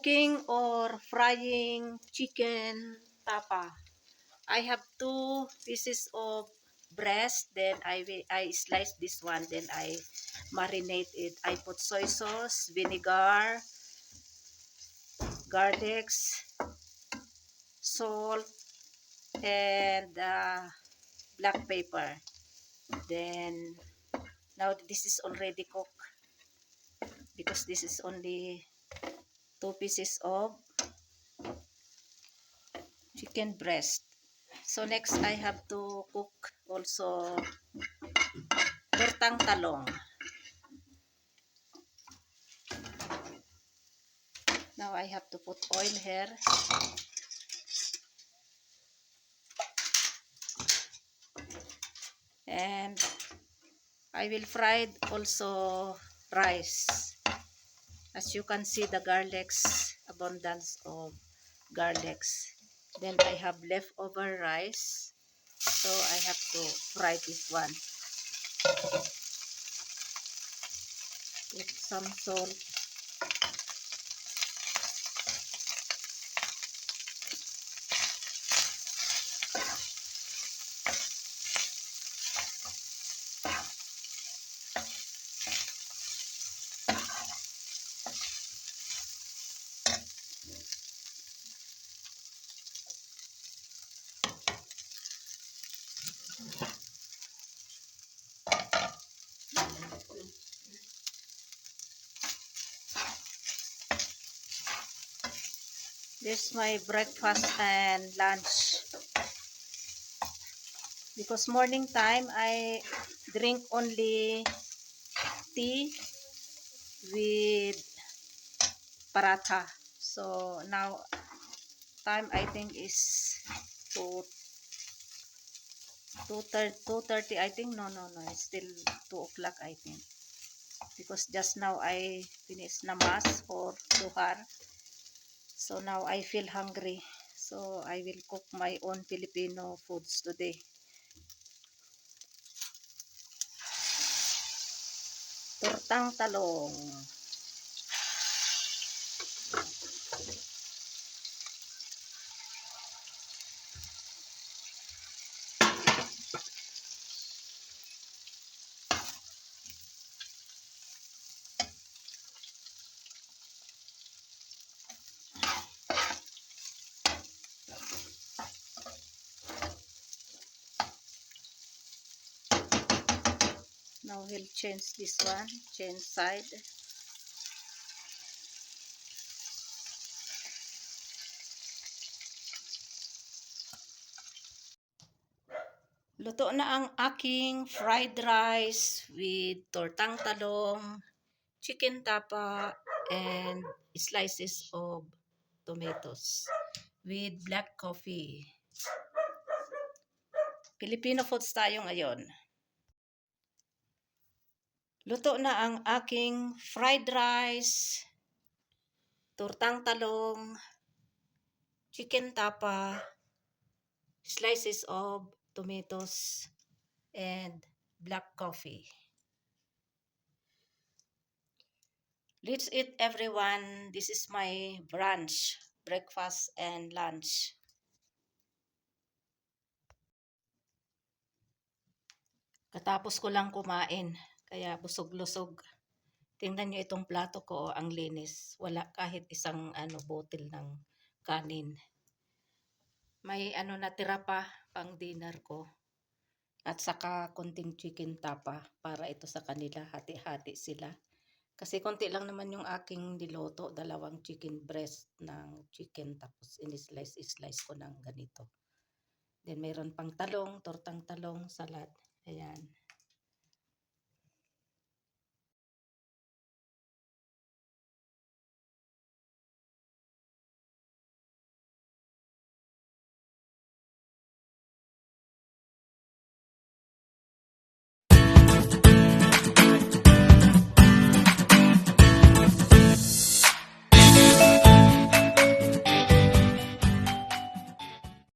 cooking or frying chicken tapa. I have 2 pieces of breast, then I slice this one, then I marinate it. I put soy sauce, vinegar, garlic, salt, and black pepper. Then now this is already cooked because this is only 2 pieces of chicken breast. So next I have to cook also tortang talong. Now I have to put oil here. And I will fry also rice. As you can see, the garlics, abundance of garlics. Then I have leftover rice, so I have to fry this one. Put some salt. This is my breakfast and lunch. Because morning time, I drink only tea with paratha. So now time I think is 2:30. I think no, it's still 2 o'clock I think. Because just now I finished namas or duhar. So now I feel hungry. So I will cook my own Filipino foods today. Tortang talong. Now we'll change this one, change side. Luto na ang aking fried rice with tortang talong, chicken tapa, and slices of tomatoes with black coffee. Filipino foods tayo ngayon. Luto na ang aking fried rice, tortang talong, chicken tapa, slices of tomatoes, and black coffee. Let's eat everyone. This is my brunch, breakfast and lunch. Katapos ko lang kumain, kaya busog-lusog. Tingnan nyo itong plato ko, ang linis. Wala kahit isang botel ng kanin. May natira pa pang dinner ko. At saka konting chicken tapa para ito sa kanila. Hati-hati sila. Kasi konti lang naman yung aking niloto. 2 chicken breast ng chicken. Tapos in-slice ko ng ganito. Then mayroon pang talong, tortang talong, salad. Ayan.